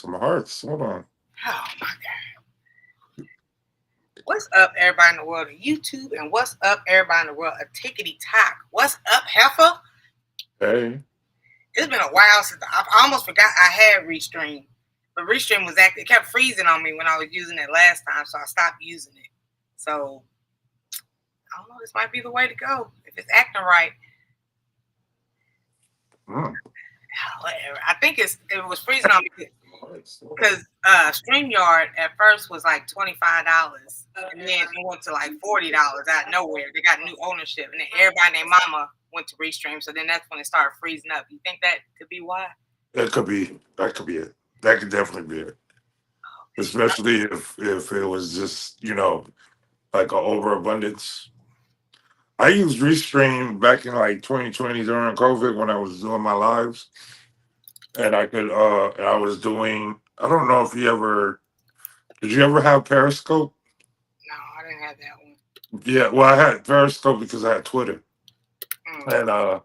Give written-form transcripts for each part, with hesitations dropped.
some hearts. Hold on. Oh my God. What's up, everybody in the world of YouTube? And what's up, everybody in the world of Tickety Talk? What's up, Heifer? Hey. It's been a while since I almost forgot I had Restream. But Restream was it kept freezing on me when I was using it last time, so I stopped using it. So I don't know, this might be the way to go. If it's acting right. Whatever. I think it was freezing on me because StreamYard at first was like $25, and then it went to like $40 out of nowhere. They got new ownership, and then everybody and their mama went to Restream. So then that's when it started freezing up. You think that could be why? That could be. That could be it. That could definitely be it. Especially if it was just like an overabundance. I used Restream back in like 2020 during COVID when I was doing my lives, and I was doing. I don't know if you ever did you ever have Periscope? No, I didn't have that one. Yeah, well, I had Periscope because I had Twitter, Mm. and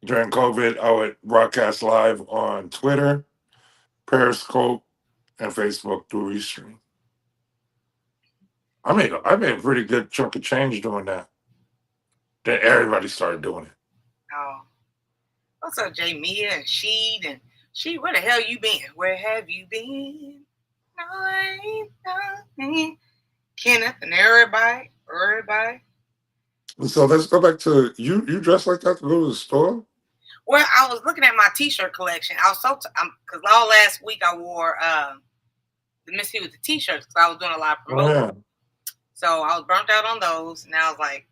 during COVID, I would broadcast live on Twitter, Periscope, and Facebook through Restream. I made a pretty good chunk of change doing that. Then everybody started doing it. Oh, what's up, Jamia and Sheed and Sheed? Where the hell you been? Where have you been? No, I ain't nothing. Kenneth and everybody. So let's go back to you. You dress like that to go to the store? Well, I was looking at my T-shirt collection. I was because all last week I wore the Missy with the T-shirts because I was doing a lot of Oh promotion. yeah. So I was burnt out on those, and I was like,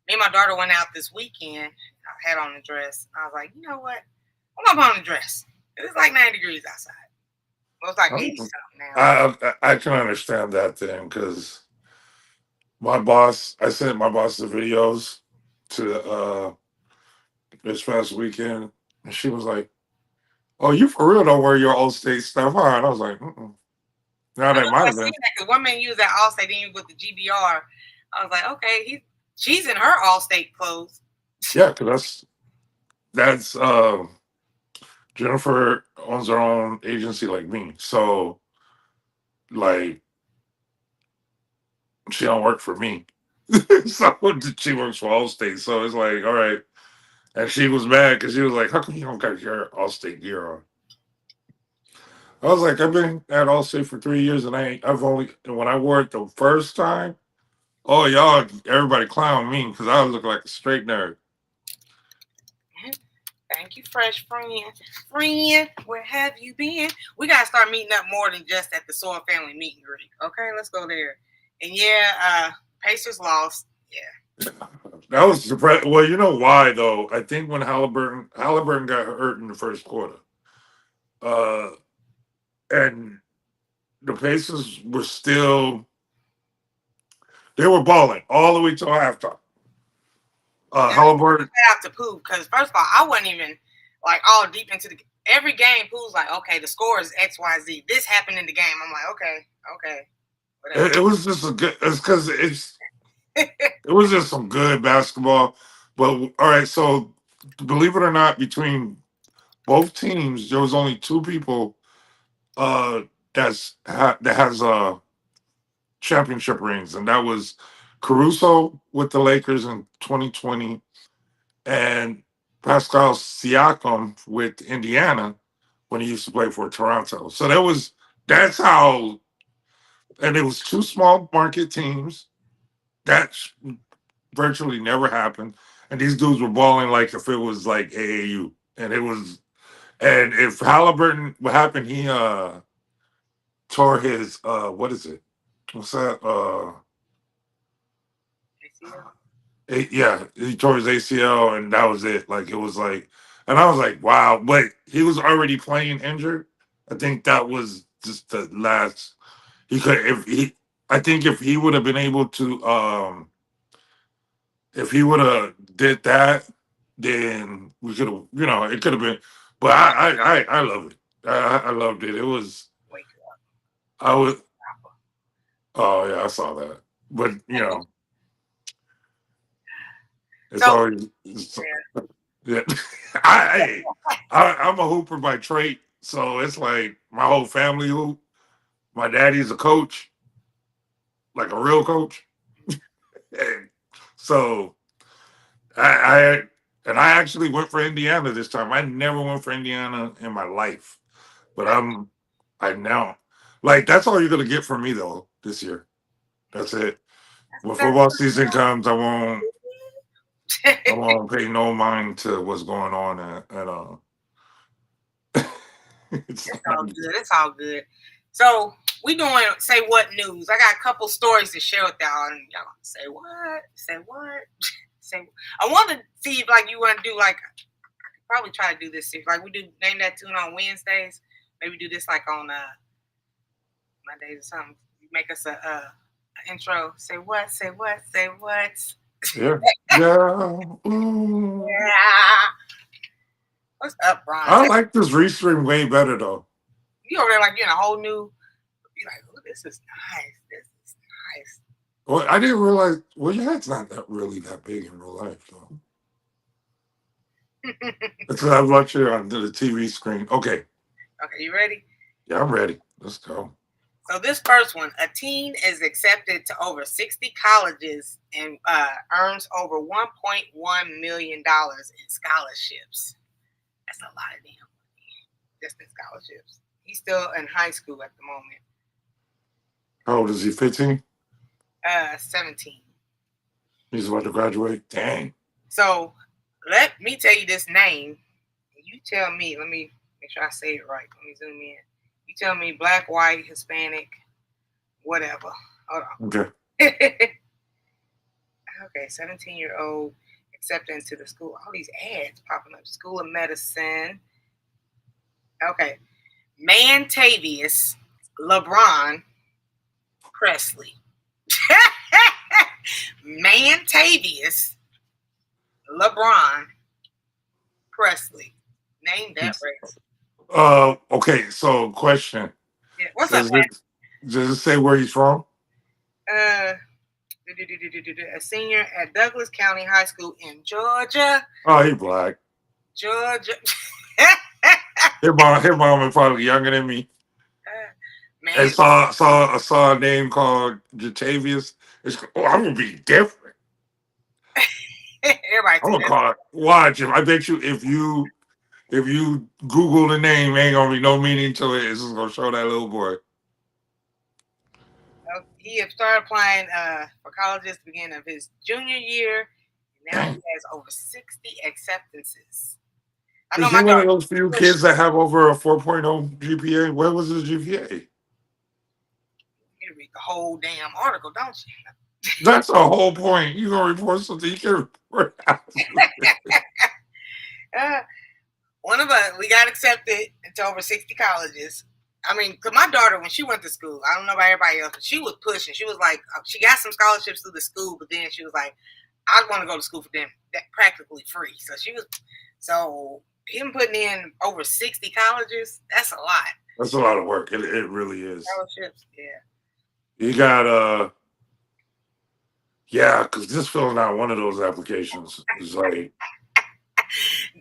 me and my daughter went out this weekend. I had on a dress. I was like, you know what? I'm gonna put on a dress. It's like 90 degrees outside. Well, it's like 80 something now. I can understand that then because my boss, I sent my boss the videos to this past weekend, and she was like, "Oh, you for real don't wear your old state stuff, huh?" And I was like, "Mm-mm." Now I that know might I have been. seen that because one man used that Allstate, then with the GBR. I was like, okay, she's in her Allstate clothes. Yeah, because that's Jennifer owns her own agency like me, so like she don't work for me. So she works for Allstate. So it's like, all right. And she was mad because she was like, "How come you don't got your Allstate gear on?" I was like, "I've been at Allstate for 3 years, and I've only when I wore it the first time. Oh, y'all, everybody clown me because I look like a straight nerd." Thank you, fresh friend. Friend, where have you been? We gotta start meeting up more than just at the Soil Family meet and greet. Okay, let's go there. And yeah, Pacers lost. Yeah. That was surprising. Well, you know why though? I think when Halliburton got hurt in the first quarter, uh, and the Pacers were still they were balling all the way till halftime. Now, Halliburton, shout out to Pooh because first of all, I wasn't even like all deep into every game. Pooh's like, okay, the score is X Y Z. This happened in the game. I'm like, okay, whatever. it was just a good. It's because it was just some good basketball. But all right, so believe it or not, between both teams, there was only two people uh that has championship rings, and that was Caruso with the Lakers in 2020, and Pascal Siakam with Indiana when he used to play for Toronto. So that's how, and it was two small market teams. That virtually never happened. And these dudes were balling like if it was like AAU. And it was and if Halliburton what happened, he tore his what is it? What's that? Yeah, he tore his ACL and that was it. Like it was like and I was like, wow, but he was already playing injured. I think that was just the last he could if he I think if he would have been able to if he would have did that, then we could have, it could have been. But I love it. I loved it. It was Wake up. I was. Oh yeah, I saw that. But it's So always yeah. I'm a hooper by trade. So it's like my whole family hoop. My daddy's a coach, like a real coach. And so I and I actually went for Indiana this time. I never went for Indiana in my life, but I now like that's all you're gonna get from me though this year. That's it. When football season comes, I won't pay no mind to what's going on it's It's not all good. It's all good. So we doing say what news. I got a couple stories to share with y'all, and y'all say what? Say what? Say. I want to see if like you want to do like probably try to do this if like we do name that tune on Wednesdays. Maybe do this like on Mondays or something. You make us a intro. Say what? Say what? Say what? yeah. Yeah. Mm. Yeah. What's up, Brian? I like this restream way better though. You over there like you're in a whole new. You're like, oh, this is nice. This is nice. Well, I didn't realize. Well, yeah, it's not that really that big in real life though. It's I'm watching it on the TV screen. Okay, Okay, you ready? yeah, I'm ready. Let's go. So this first one, a teen is accepted to over 60 colleges and earns over $1.1 million in scholarships. That's a lot of damn money, just in scholarships. He's still in high school at the moment. How old is he? 15. 17. He's about to graduate. Dang. So let me tell you this name. You tell me. Let me make sure I say it right. Let me zoom in. You tell me black, white, Hispanic, whatever. Hold on. Okay. Okay, 17-year-old accepted into the school. All these ads popping up. School of Medicine. Okay. Mantavius LeBron Presley. Mantavius LeBron Presley. Name that race. Okay. So, question: Yeah. What's up, Does it does it say where he's from? man? A senior at Douglas County High School in Georgia. Oh, he black. Georgia. His mom is probably younger than me. And Man, saw a name called Jatavius. I'm gonna be different. everybody I'm do gonna that. call it. Watch him. I bet you if you Google the name, ain't gonna be no meaning to it. It's just gonna show that little boy. He had started applying for colleges at the beginning of his junior year. Now he Dang. has over 60 acceptances. I know Is he my one of daughter. those few kids that have over a 4.0 GPA? Where was his GPA? You read the whole damn article, don't you? That's the whole point. You gonna report something you can report out. One of us, we got accepted into over 60 colleges. I mean, because my daughter, when she went to school, I don't know about everybody else, but she was pushing. She was like, she got some scholarships through the school, but then she was like, I want to go to school for them that practically free. So him putting in over 60 colleges, that's a lot. That's a lot of work. It really is. Scholarships, yeah. You got yeah, because just filling out one of those applications is like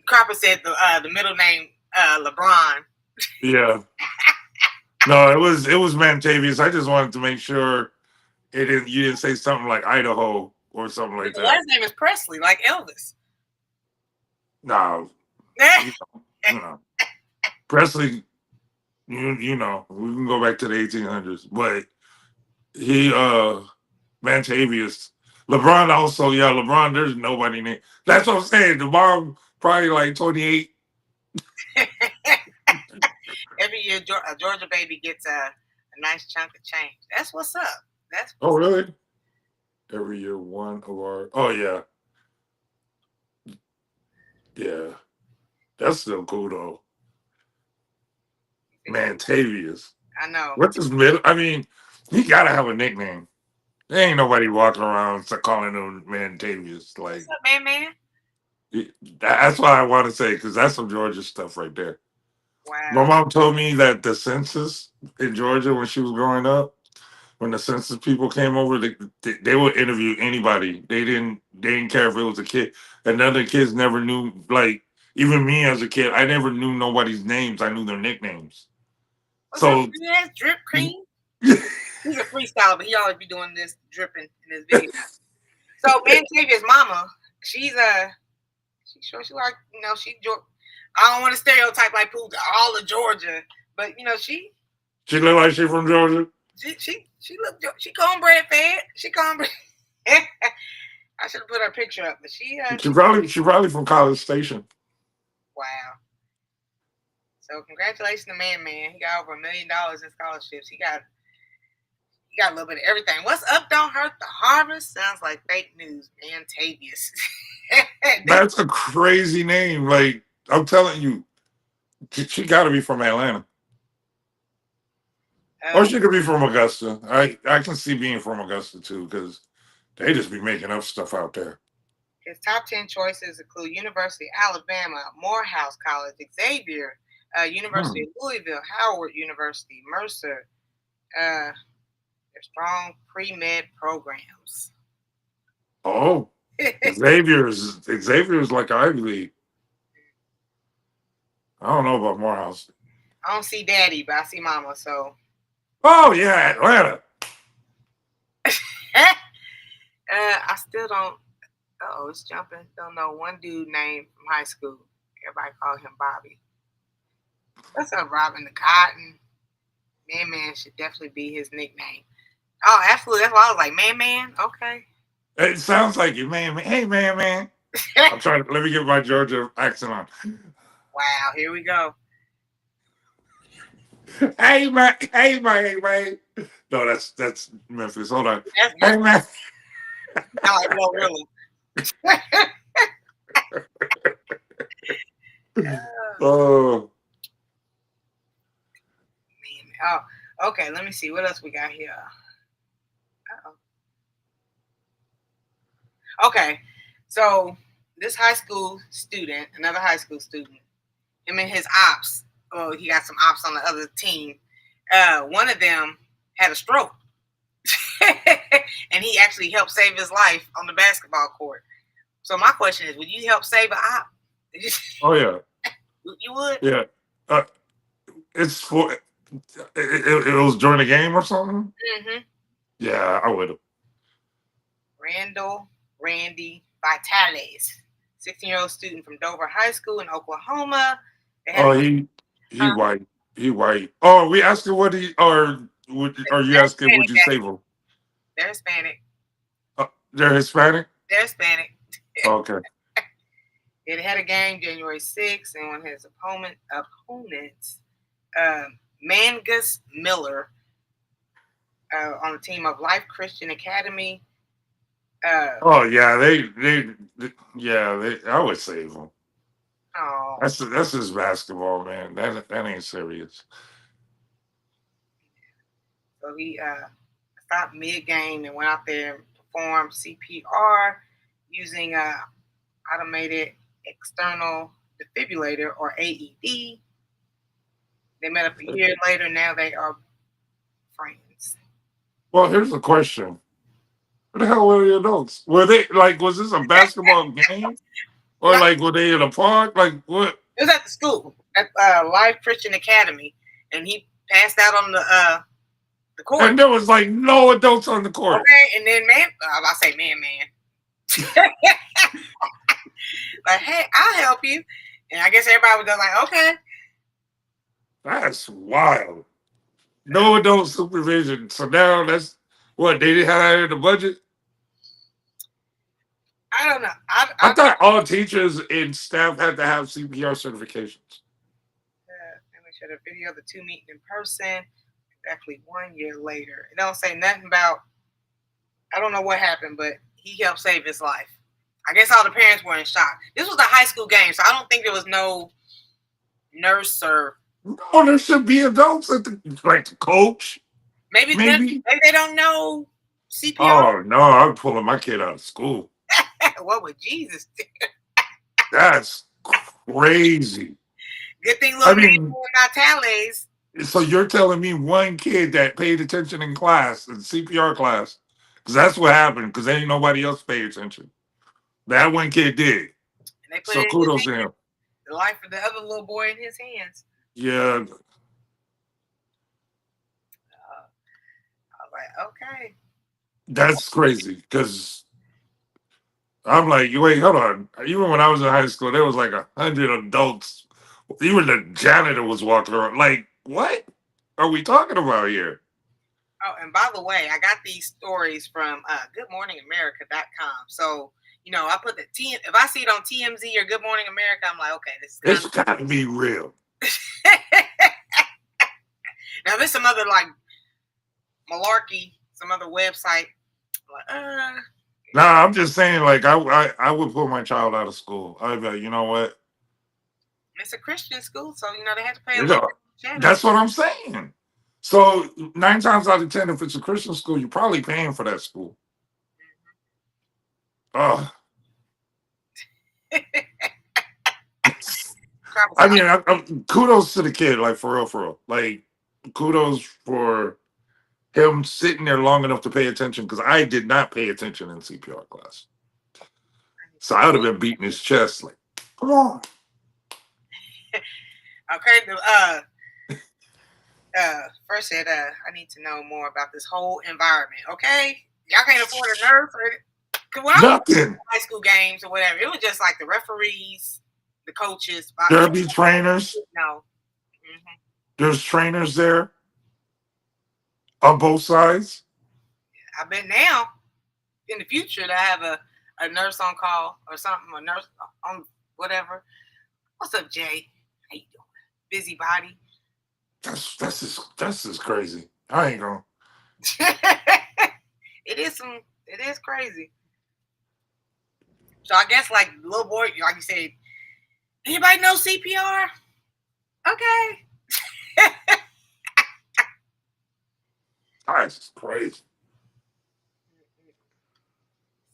Cropper said the middle name LeBron. yeah. No, it was Mantavius. I just wanted to make sure you didn't say something like Idaho or something like The that. last name is Presley, like Elvis. No, you know, Presley. You know, we can go back to the 1800s, but he Mantavius, LeBron also, yeah, LeBron. There's nobody named. That's what I'm saying. The mom probably like 28. Every year, a Georgia baby gets a nice chunk of change. That's what's up. That's Oh, really? Every year, one of our. Oh yeah, yeah. That's still cool though. Mantavius. I know. What's his middle? I mean, he gotta have a nickname. There ain't nobody walking around calling him Mantavius. Like What's up, man? that's why I want to say because that's some Georgia stuff right there. My Wow. mom told me that the census in Georgia when she was growing up, when the census people came over, they would interview anybody. They didn't care if it was a kid, and none of the kids never knew. Like even me as a kid, I never knew nobody's names. I knew their nicknames. What's up, So yes, Drip Cream? He's a freestyler, but he always be doing this dripping in his video. So Ben Tavia's mama, she's she sure she like, I don't want to stereotype like all of Georgia, but she look like she from Georgia. She cornbread fed. She cornbread. I should have put her picture up, but she She probably from College Station. Wow. So congratulations to Man. He got over $1 million in scholarships. He got a little bit of everything. What's up don't hurt the harvest. Sounds like fake news, man. Tavius. That's a crazy name. Like, I'm telling you, she got to be from Atlanta. Or she could be from Augusta. I can see being from Augusta too, because they just be making up stuff out there. His top 10 choices include University of Alabama, Morehouse College, Xavier, University of Louisville, Howard University, Mercer. They're strong pre-med programs. Oh, Xavier's like Ivy League. I don't know about Morehouse. I don't see Daddy, but I see Mama. So. Oh yeah, Atlanta. I still don't. Oh, it's jumping. Don't know one dude named from high school. Everybody call him Bobby. What's up, Robin the Cotton? Man should definitely be his nickname. Oh, absolutely. That's why I was like, Man. Okay. It sounds like you, man. Hey, man. I'm trying to. Let me get my Georgia accent on. Wow, here we go. Hey, man. No, that's Memphis. Hold on. Hey, man. I like Glorilla. Oh. Oh, okay. Let me see. What else we got here? Okay. So this high school student, another high school student, him and his ops, he got some ops on the other team. One of them had a stroke. And he actually helped save his life on the basketball court. So my question is, would you help save an op? Oh yeah. You would? Yeah. It's for it was during the game or something. Mm-hmm. Yeah, I would have. Randy Vitales, 16-year-old student from Dover High School in Oklahoma. Oh, he white. He white. Oh, we asked him what he are you asking would you save him? They're Hispanic. They're Hispanic? They're Hispanic. Okay. It had a game January 6th, and one of his opponents, Mangus Miller, on the team of Life Christian Academy. Oh yeah, they I would save him. Oh, That's just basketball, man. That ain't serious. So he stopped mid-game and went out there and performed CPR using automated external defibrillator, or AED. They met up a year later. Now they are friends. Well, here's the question. What the hell were the adults? Were they like, was this a basketball game? Or like, were they in a park? Like, what? It was at the school, at Life Christian Academy, and he passed out on the court. And there was like no adults on the court. Okay, and then man. Like, hey, I'll help you. And I guess everybody was just like, okay. That's wild. No adult supervision. So now that's what they didn't have that in the budget. I don't know. I thought all teachers and staff had to have CPR certifications. Let me show the video of the two meeting in person. Exactly 1 year later. It don't say nothing about. I don't know what happened, but he helped save his life. I guess all the parents were in shock. This was a high school game, so I don't think there was no nurse or. No, there should be adults at the coach. Maybe they don't know CPR. Oh no, I'm pulling my kid out of school. What would Jesus do? That's crazy. Good thing little Natales. So you're telling me one kid that paid attention in class, in CPR class, because that's what happened, because ain't nobody else paid attention. That one kid did. So kudos to him. the life of the other little boy in his hands. Yeah, I was like, okay. that's crazy because I'm like, wait, hold on. Even when I was in high school, there was like 100 adults. Even the janitor was walking around. Like, what are we talking about here? Oh, and by the way, I got these stories from goodmorningamerica.com. So, I put the T if I see it on TMZ or Good Morning America, I'm like, okay, this is kind It's got to be real. of now there's some other like malarkey, some other website. Like, Nah, I'm just saying, like, I would put my child out of school. I'd be like, you know what? it's a Christian school, so they have to pay a You little know, bit of that's what I'm saying. So 9 times out of 10, if it's a Christian school, you're probably paying for that school. Oh, I mean, kudos to the kid, like for real, for real. Like, kudos for him sitting there long enough to pay attention because I did not pay attention in CPR class. So I would have been beating his chest like, come on. Okay, first said, I need to know more about this whole environment. Okay, y'all can't afford a nurse. When I was Nothing. high school games or whatever, it was just like the referees, the coaches. There'll be trainers. No. There's trainers there on both sides. I bet now, in the future, to have a nurse on call or something, a nurse on whatever. What's up, Jay? How you doing? Busybody. That's just crazy. I ain't gonna. It is crazy. So I guess like little boy, like you said, anybody know CPR? Okay. That's crazy.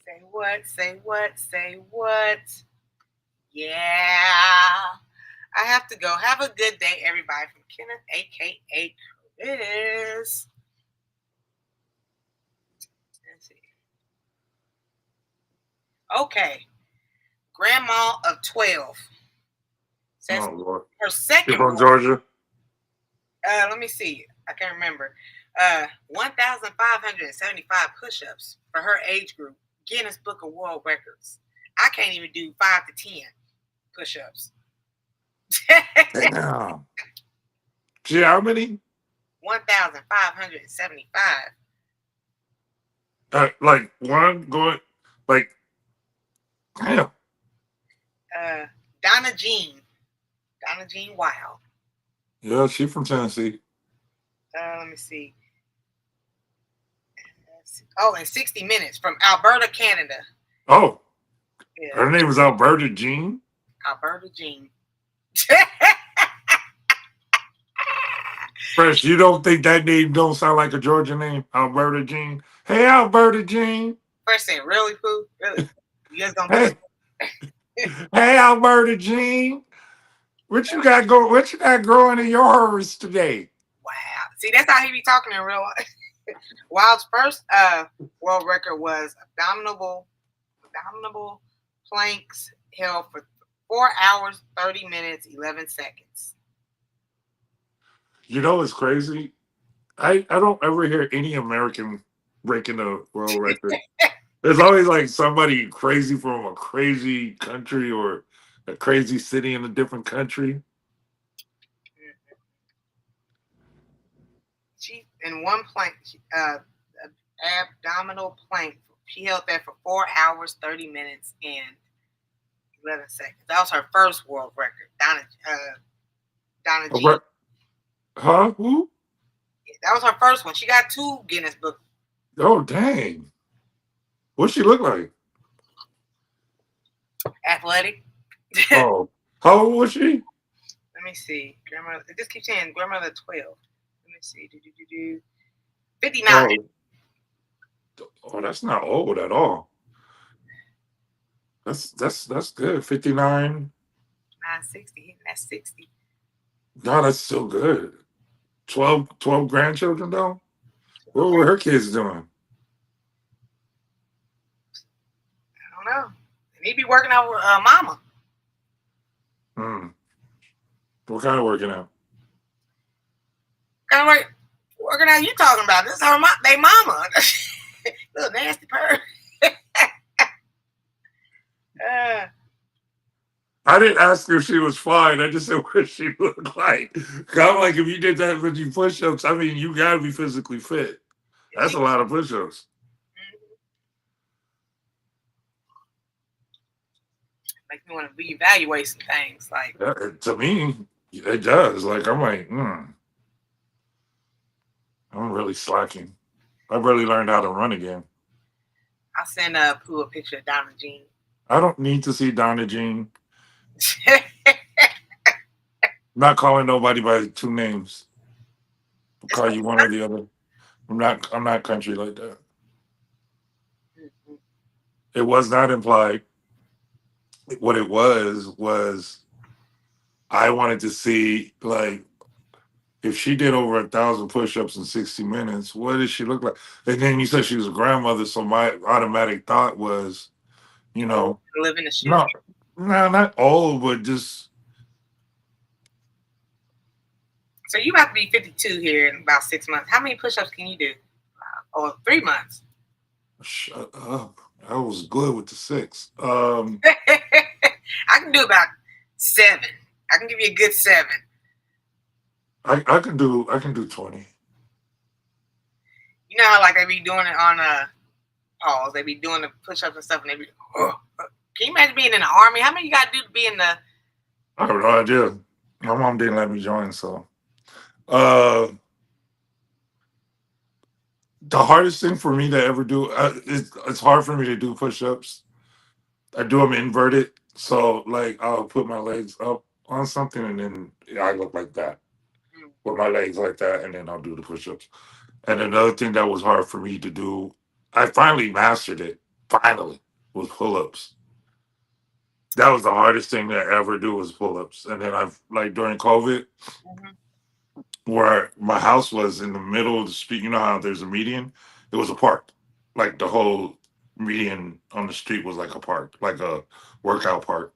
Say what? Say what? Say what? Yeah. I have to go. Have a good day, everybody. From Kenneth, aka Chris. Let's see. Okay. Grandma of 12 says Oh Lord. her You're second from one. Georgia? Let me see. I can't remember. 1,575 push-ups for her age group. Guinness Book of World Records. I can't even do 5 to 10 push-ups. Damn. Gee, how many? 1,575. Like one going, like, damn. Donna Jean Wild. Yeah, she from Tennessee. Let me see. Oh, in 60 Minutes from Alberta, Canada. Oh, Yeah. her name is Alberta Jean. Alberta Jean. Fresh, you don't think that name don't sound like a Georgia name? Alberta Jean. Hey, Alberta Jean. First saying, really, Pooh? Really? You guys don't Hey, hey, Alberta Jean. What you got go? What you got growing in your harvest today? Wow. See, that's how he be talking in real life. Wild's first world record was abdominal planks held for 4 hours, 30 minutes, 11 seconds. You know what's crazy? I don't ever hear any American breaking the world record. There's always like somebody crazy from a crazy country or a crazy city in a different country. She in one plank, abdominal plank. She held that for 4 hours, 30 minutes, and 11 seconds. That was her first world record. Donna G. Huh? Who? That was her first one. She got 2 Guinness Book. Oh, dang. What's she look like? Athletic. Oh, how old was she? Let me see. Grandmother. It just keeps saying grandmother 12. Let me see. 59. Oh, that's not old at all. That's good. 59. 960. That's 60. No, that's still good. 12 grandchildren though. What were her kids doing? I don't know. He be working out with mama. Mm. What kind of working out? Kind of like working out you talking about. This is her they mama. Little nasty purr. I didn't ask her if she was fine. I just said what she looked like. 'Cause I'm like, if you did that with you push-ups, I mean, you gotta be physically fit. That's a lot of push-ups. Make me want to reevaluate some things. Like, To me, it does. Like, I'm like, I'm really slacking. I barely learned how to run again. I'll send Pooh a picture of Diamond Jean. I don't need to see Donna Jean. Not calling nobody by two names. I'll call you one or the other. I'm not country like that. It was not implied. What it was I wanted to see, like, if she did over 1,000 push-ups in 60 minutes, what does she look like? And then you said she was a grandmother, so my automatic thought was, you know, live in the shoe. no, no, not old, but just. So you have to be 52 here in about 6 months. How many push-ups can you do? Or 3 months? Shut up. I was good with the 6. I can do about 7. I can give you a good 7. I can do 20. You know how like they be doing it on pause. They be doing the push-ups and stuff, and they be. Can you imagine being in the army? How many you got to do to be in the? I have no idea. My mom didn't let me join, so. The hardest thing for me to ever do, it's hard for me to do push-ups. I do them inverted, so like I'll put my legs up on something, and then I look like that with my legs like that, and then I'll do the push-ups. And another thing that was hard for me to do, I finally mastered it. Finally, was pull-ups. That was the hardest thing to ever do was pull-ups. And then I've like during COVID, where my house was in the middle of the street. You know how there's a median? It was a park. Like the whole median on the street was like a park, like a workout park.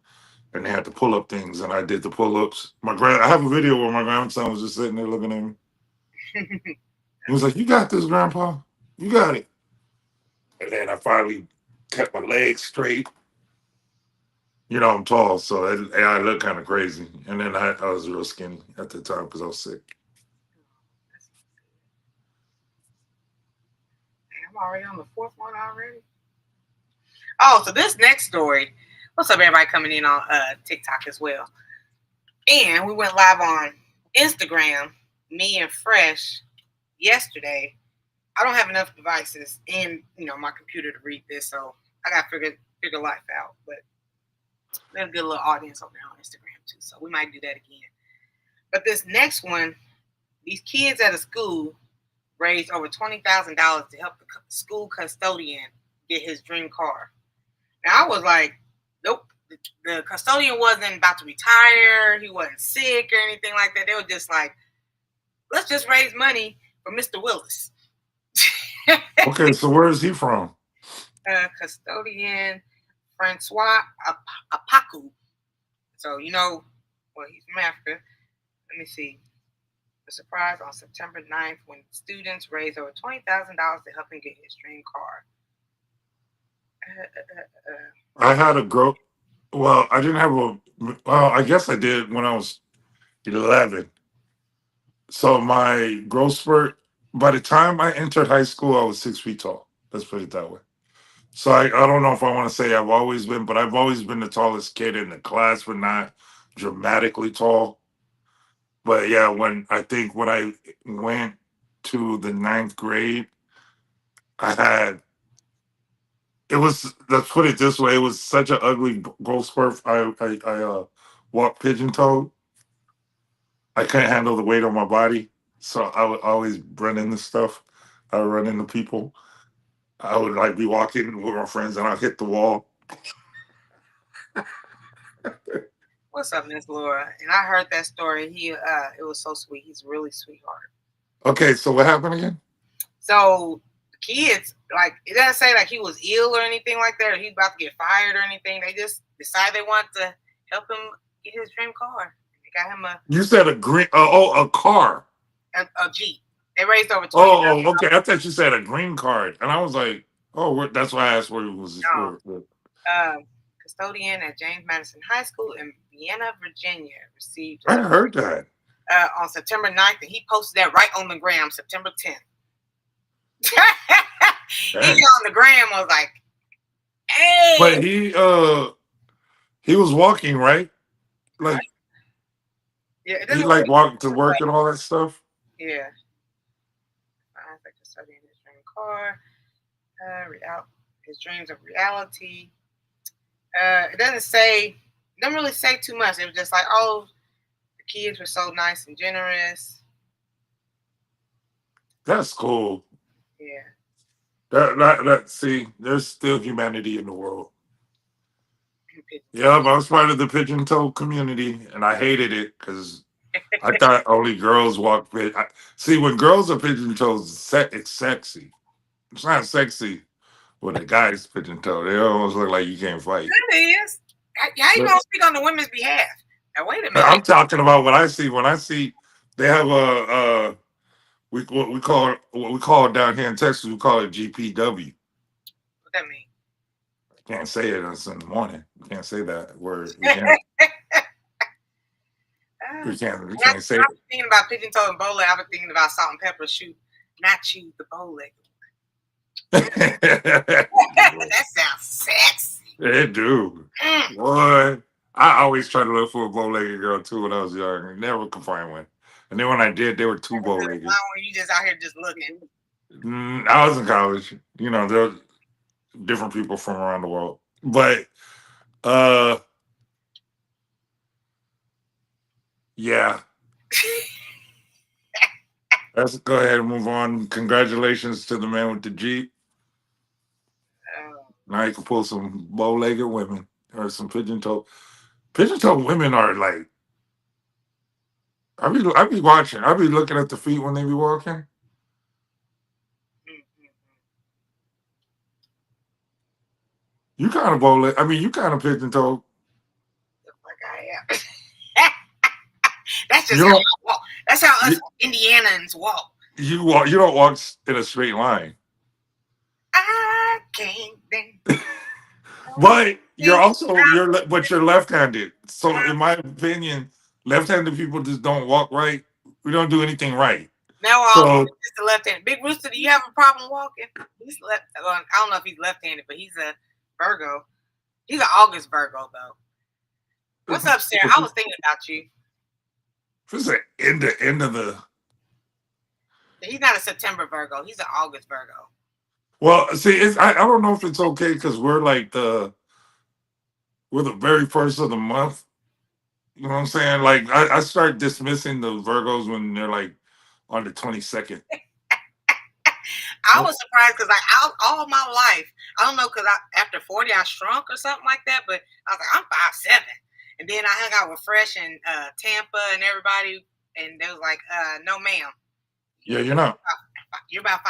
And they had to pull up things, and I did the pull ups. I have a video where my grandson was just sitting there looking at me. He was like, "You got this, Grandpa. You got it." And then I finally kept my legs straight. You know, I'm tall, so I look kind of crazy. And then I was real skinny at the time because I was sick. I'm already on the 4th one already. Oh, so this next story. What's up, everybody coming in on TikTok as well? And we went live on Instagram, me and Fresh, yesterday. I don't have enough devices and my computer to read this, so I got to figure life out. But we have a good little audience over there on Instagram too, so we might do that again. But this next one, these kids at a school raised over $20,000 to help the school custodian get his dream car. Now I was like, nope. The custodian wasn't about to retire. He wasn't sick or anything like that. They were just like, let's just raise money for Mr. Willis. Okay, so where is he from? Custodian Francois Apaku. So, he's from Africa. Let me see. The surprise on September 9th when students raised over $20,000 to help him get his dream car. I had a girl. Well, I didn't have a. Well, I guess I did when I was 11. So my growth spurt. By the time I entered high school, I was 6 feet tall. Let's put it that way. So I don't know if I want to say I've always been, but I've always been the tallest kid in the class, but not dramatically tall. But yeah, when I went to the ninth grade, I had it was let's put it this way, it was such an ugly growth spurt. I walked pigeon toed. I couldn't handle the weight on my body, so I would always run into stuff. I would run into people. I would like be walking with my friends, and I'd hit the wall. What's up, Miss Laura? And I heard that story. It was so sweet. He's a really sweetheart. Okay, so what happened again? So the kids, like, it doesn't say like he was ill or anything like that, or he's about to get fired or anything. They just decided they want to help him get his dream car. They got him You said a green. A car. a Jeep. They raised over Okay. I thought you said a green card, and I was like, oh, that's why I asked what it was $20,000. for. Custodian at James Madison High School in Vienna, Virginia, received I heard that. on September 9th, and he posted that right on the gram, September 10th. He on the gram was like, "Hey!" But he was walking, right? Like Yeah, it he doesn't like really. walked to work and all that stuff. Yeah, I like custodian his dream car. His dreams of reality. It doesn't say. It doesn't really say too much. It was just like, oh, the kids were so nice and generous. That's cool. Yeah. That see, there's still humanity in the world. Yeah, I was part of the pigeon toe community, and I hated it because I thought only girls walk. See, when girls are pigeon toes, it's sexy. It's not sexy when a guy's pigeon toe. They almost look like you can't fight. It is. How you gonna speak on the women's behalf? Now wait a minute. I'm talking about what I see. When I see they have what we call it down here in Texas, we call it GPW. What that mean? Can't say it. It's in the morning. We can't say that word. We can't. We can't. We can't say I'm thinking about pigeon toe and bow leg. I've been thinking about salt and pepper shoot, not you, the bow leg. it. That sounds sexy. It do. Boy, I always try to look for a bow-legged girl too when I was young. Never could find one. And then when I did, they were too bow-legged. You just out here just looking. I was in college. You know, there were different people from around the world. But yeah. Let's go ahead and move on. Congratulations to the man with the Jeep. Now you can pull some bow-legged women or some pigeon toe. Pigeon toe women are like. I be watching. I be looking at the feet when they be walking. You kind of bow leg. I mean, you kind of pigeon toe. Like I am. That's just how I walk. That's how us Indianans walk. You walk. You don't walk in a straight line. I can't think. But you're left-handed. So in my opinion, left-handed people just don't walk right. We don't do anything right. Now all just the left-handed. Big Rooster, do you have a problem walking? He's left. Well, I don't know if he's left-handed, but he's a Virgo. He's an August Virgo though. What's up, Sarah? I was thinking about you. What's the end of the? He's not a September Virgo. He's an August Virgo. Well, see, I don't know if it's okay because we're the very first of the month. You know what I'm saying? Like I start dismissing the Virgos when they're like on the 22nd. I was surprised because all my life, I don't know, because after 40 I shrunk or something like that, but I was like, I'm 5'7". And then I hung out with Fresh and Tampa and everybody, and they was like, no ma'am. Yeah, you're not. You're about 5'5".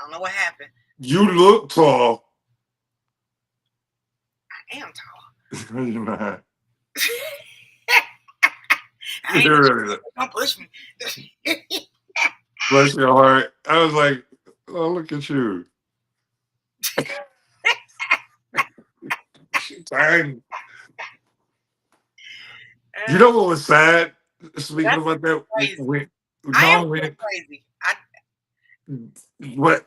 I don't know what happened. You look tall. I am tall. No, you're not. Don't push me. Bless your heart. I was like, oh, look at you. Tiny. You know what was sad? Speaking about that, crazy. What?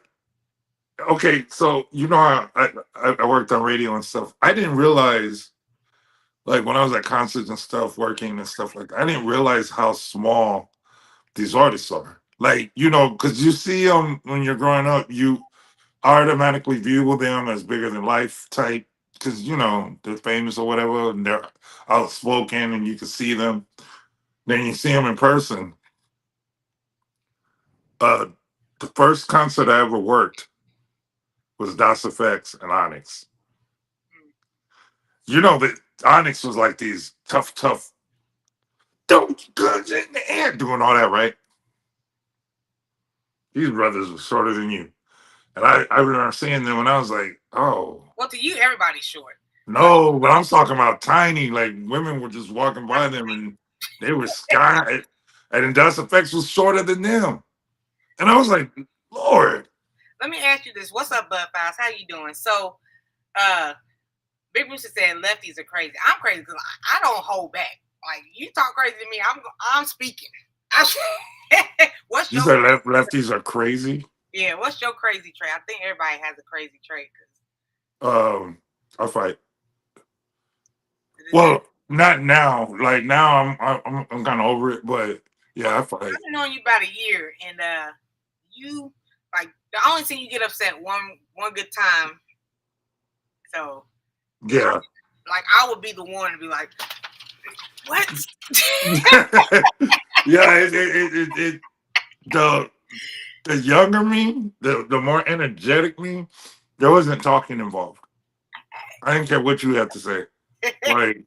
Okay, so you know how I worked on radio and stuff. I didn't realize, like when I was at concerts and stuff, working and stuff like that, I didn't realize how small these artists are. Like, you know, because you see them when you're growing up, you automatically view them as bigger than life type because, you know, they're famous or whatever and they're outspoken and you can see them. Then you see them in person. The first concert I ever worked was Das Effects and Onyx. You know that Onyx was like these tough, don't guns in the air, doing all that, right? These brothers were shorter than you. And I remember seeing them when I was like, oh. Well, to you, everybody's short. No, but I'm talking about tiny. Like women were just walking by them and they were sky, and then Das Effects was shorter than them. And I was like, Lord. Let me ask you this. What's up, Bud Files? How you doing? So, uh, Big Rooster said lefties are crazy. I'm crazy because I don't hold back. Like you talk crazy to me, I'm speaking. What's You your said lefties are crazy. yeah? What's your crazy trait? I think everybody has a crazy trait. I fight. Cause Well, not now. Like now, I'm kind of over it. But well, yeah, I fight. I've been knowing you about a year, and you like the only thing you get upset one good time. So Yeah. like I would be the one to be like, what? Yeah. The the younger me, the more energetic me, there wasn't talking involved. I didn't care what you had to say. Like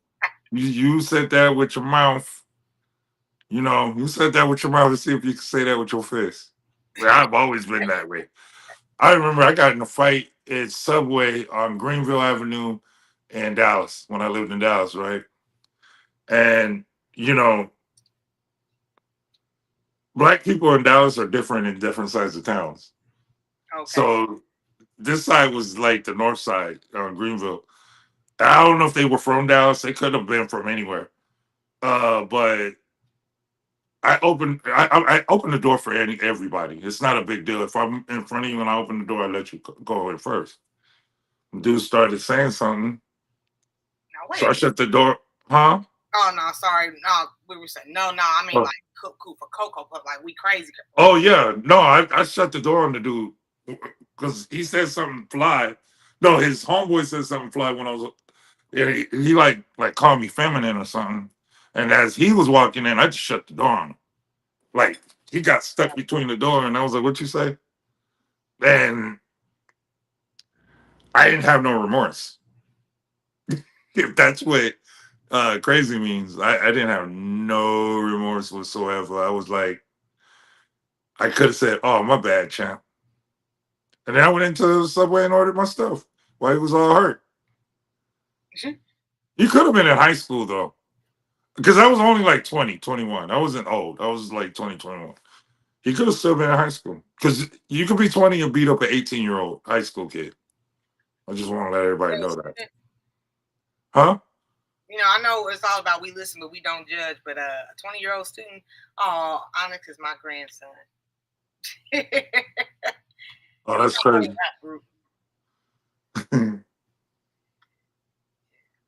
you said that with your mouth. You know, you said that with your mouth to see if you can say that with your fist. Like, I've always been that way. I remember I got in a fight at Subway on Greenville Avenue in Dallas when I lived in Dallas, right? And you know, black people in Dallas are different in different sides of towns. Okay. So this side was like the north side on Greenville. I don't know if they were from Dallas. They could have been from anywhere. But I opened the door for everybody. It's not a big deal. If I'm in front of you and I open the door, I let you go in first. Dude started saying something, Now so wait a I minute. shut the door. Huh? Oh no, sorry. No, we were saying no. I mean Oh, like cool for Coco, but like we crazy. oh yeah, no, I shut the door on the dude because he said something fly. No, his homeboy said something fly when I was. Yeah, he like called me feminine or something. And as he was walking in, I just shut the door on him. Like he got stuck between the door, and I was like, "What you say?" And I didn't have no remorse. If that's what crazy means, I didn't have no remorse whatsoever. I was like, I could have said, "Oh, my bad, champ," and then I went into the Subway and ordered my stuff while he was all hurt. He could have been in high school though, because I was only like 20, 21. I wasn't old. I was like 20, 21. He could have still been in high school because you could be 20 and beat up an 18-year-old high school kid. I just want to let everybody know that. Huh? You know, I know it's all about we listen, but we don't judge. But a 20-year-old student, oh, Onyx is my grandson. Oh, that's crazy.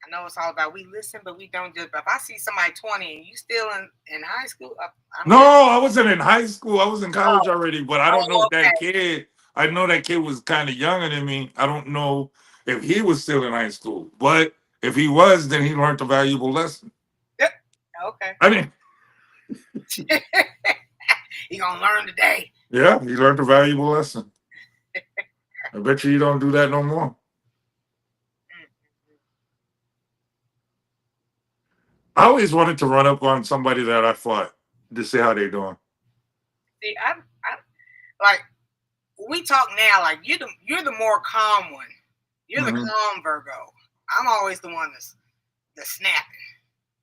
I know it's all about we listen, but we don't judge. But if I see somebody 20 and you still in high school, I'm No, just I wasn't in high school. I was in college already, but I don't know if that okay. kid, I know that kid was kind of younger than me. I don't know if he was still in high school, but if he was, then he learned a valuable lesson. Yep. Okay. I mean, He gonna learn today. yeah, he learned a valuable lesson. I bet you don't do that no more. I always wanted to run up on somebody that I fought to see how they doing. See, I like we talk now. Like you're the more calm one. You're the Mhm. calm Virgo. I'm always the one that's snapping.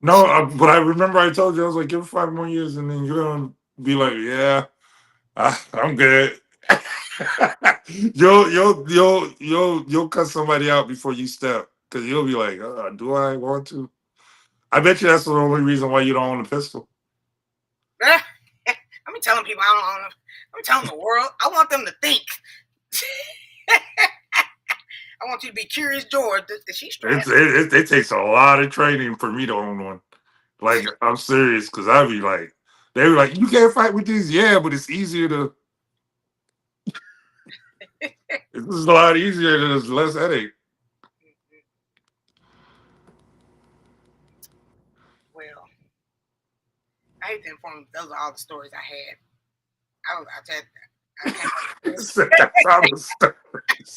No, but I remember I told you I was like, give it 5 more years, and then you're gonna be like, yeah, I'm good. You'll cut somebody out before you step because you'll be like, do I want to? I bet you that's the only reason why you don't own a pistol. I'm telling people I don't know. I'm telling the world. I want them to think. I want you to be curious, George. Is she strapped? It takes a lot of training for me to own one. Like I'm serious because I'd be like, they were like, you can't fight with these, yeah, but it's easier to. It's just a lot easier. There's less headache. Well, I hate to inform you. Those are all the stories I had. I can't. That's how the stories.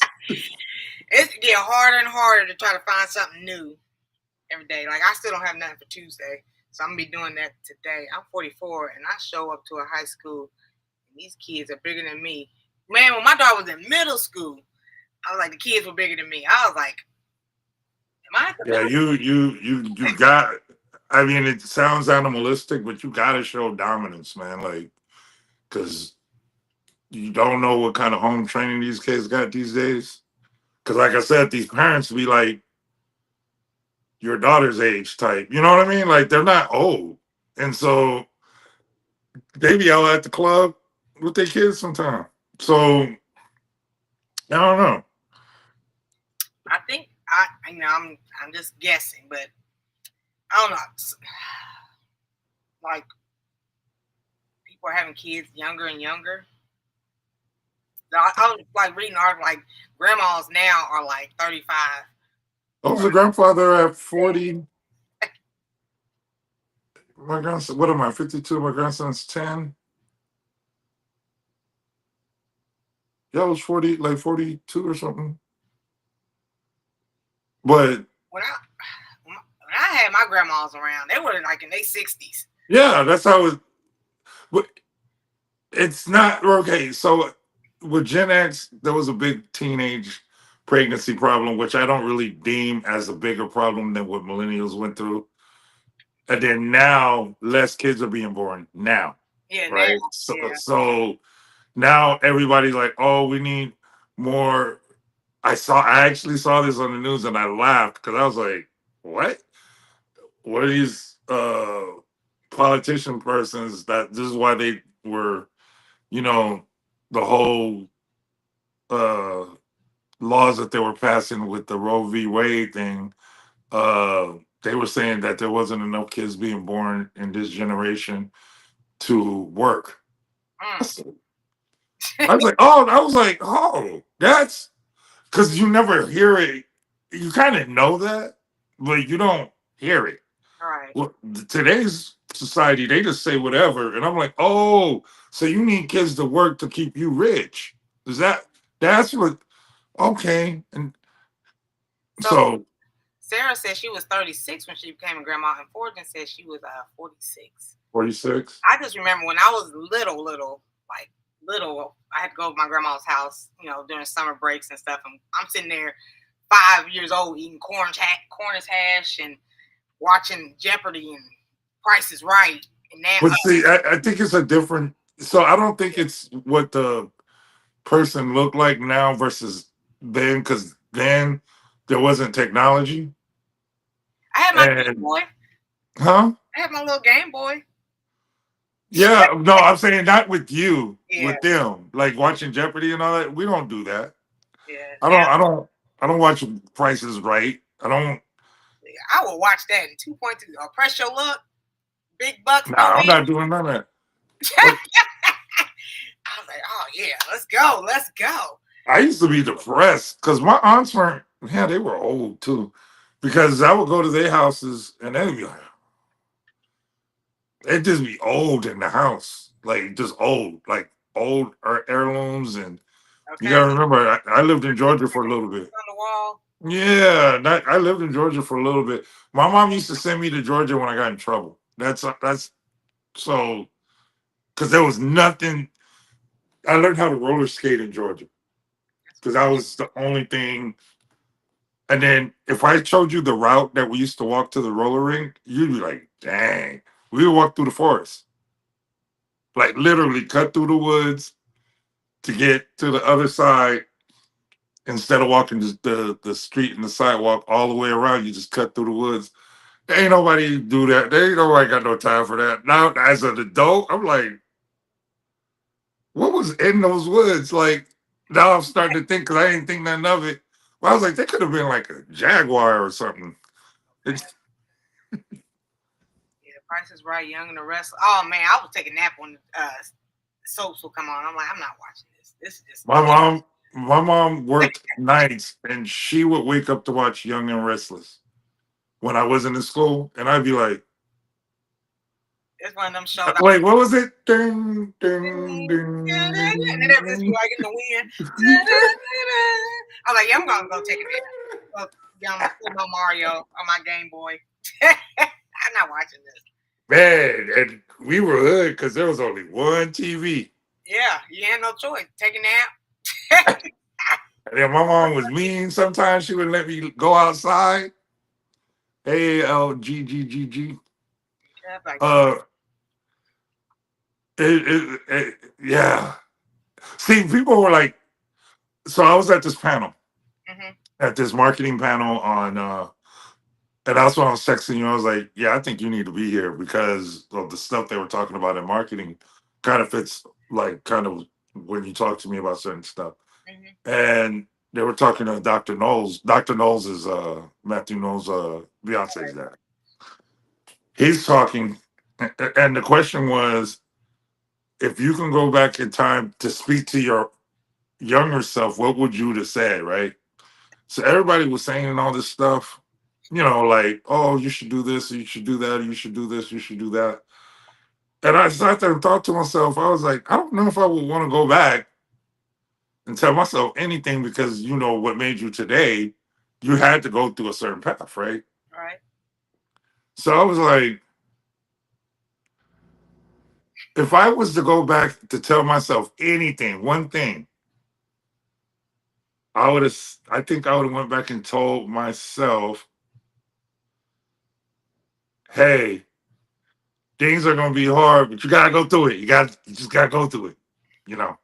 It's getting harder and harder to try to find something new every day. Like I still don't have nothing for Tuesday, so I'm gonna be doing that today. I'm 44 and I show up to a high school and these kids are bigger than me. Man, when my daughter was in middle school, I was like the kids were bigger than me. I was like, Am I at the Yeah, middle? you got. I mean, it sounds animalistic, but you got to show dominance, man. Like, because you don't know what kind of home training these kids got these days. Because, like I said, these parents be like your daughter's age type. You know what I mean? Like they're not old, and so they be out at the club with their kids sometimes. So I don't know. I think I'm just guessing, but I don't know. Like people are having kids younger and younger. I was like reading articles like grandmas now are like 35. I was a grandfather at 40. My grandson, what am I, 52? My grandson's 10. Yeah, I was 40, like 42 or something. But When I had my grandmas around, they were like in their 60s. yeah, that's how it. But it's not okay. So with Gen X, there was a big teenage pregnancy problem, which I don't really deem as a bigger problem than what millennials went through. And then now, less kids are being born now, Yeah, now, right? So, yeah. so now everybody's like, "Oh, we need more." I actually saw this on the news and I laughed because I was like, "What? What are these politician persons that this is why they were, you know, the whole uh laws that they were passing with the Roe v. Wade thing, they were saying that there wasn't enough kids being born in this generation to work. I Mm. said- I was like, oh, I was like, oh, that's because you never hear it. You kind of know that, but you don't hear it. Right. Well, today's society, they just say whatever, and I'm like, oh, so you need kids to work to keep you rich? Is that's what? Okay, and So so Sarah said she was 36 when she became a grandma, and Fortune said she was 46. 46. I just remember when I was like little, I had to go to my grandma's house, during summer breaks and stuff. And I'm sitting there 5 years old eating corn hash and watching Jeopardy and Price is Right. And now, But see, I think it's a different. So I don't think it's what the person looked like now versus then, because then there wasn't technology. I had my Game And Boy. huh? I had my little Game Boy. Yeah, no, I'm saying not with you, Yeah, with them, like watching Jeopardy and all that. We don't do that. yeah. I don't. Now, I don't. I don't watch Prices Right. I don't. I will watch that in 2.2. Press Your Luck, Big Bucks, No Nah, I'm Win. not doing none of that. I But was like, oh yeah, let's go. I used to be depressed because my aunts weren't. Yeah, they were old too. Because I would go to their houses and they'd be like, they'd just be old in the house, like just old, like old heirlooms. And you Okay, gotta remember, I lived in Georgia for a little bit. on the wall. Yeah, I lived in Georgia for a little bit. My mom used to send me to Georgia when I got in trouble. That's so because there was nothing. I learned how to roller skate in Georgia because that was the only thing. And then if I showed you the route that we used to walk to the roller rink, you'd be like, "Dang, we would walk through the forest, like literally cut through the woods to get to the other side." Instead of walking the street and the sidewalk all the way around, you just cut through the woods. Ain't nobody do that. They ain't nobody got no time for that. Now, as an adult, I'm like, what was in those woods? Like, now I'm starting to think because I didn't think nothing of it. But I was like, they could have been like a jaguar or something. It's, Yeah, Price is Right, Young and the Restless. Oh man, I would take a nap when soaps will come on. I'm like, I'm not watching this. This is just my mom, my mom worked nights, and she would wake up to watch Young and Restless when I wasn't in school, and I'd be like, it's one of them shows. wait, what was it? Ding, ding, And ding, then ding, it's ding. like in the wind. I'm like, yeah, I'm gonna go take a nap. I'm gonna play my Mario on my Game Boy. I'm not watching this. Man, and we were hood because there was only one TV. Yeah, you had no choice. Take a nap. And then my mom was mean. Sometimes she would let me go outside. ALGGGG. Yeah, like, Uh, yeah. See, people were like, so I was at this panel, mm-hmm, at this marketing panel on, and that's when I was texting you. I was like, yeah, I think you need to be here because of the stuff they were talking about in marketing kind of fits like kind of when you talk to me about certain stuff. mm-hmm. And they were talking to Dr. Knowles. Dr. Knowles is Matthew Knowles, Beyonce's dad. He's talking, and the question was, if you can go back in time to speak to your younger self, what would you have said, right? So everybody was saying all this stuff, like, oh, you should do this, you should do that, you should do this, you should do that. And I sat there and thought to myself, I was like, I don't know if I would want to go back and tell myself anything because what made you today, you had to go through a certain path, right? Right. So I was like, if I was to go back to tell myself anything, one thing, I think I would have went back and told myself, hey, things are gonna be hard, but you gotta go through it. You just gotta go through it. You know,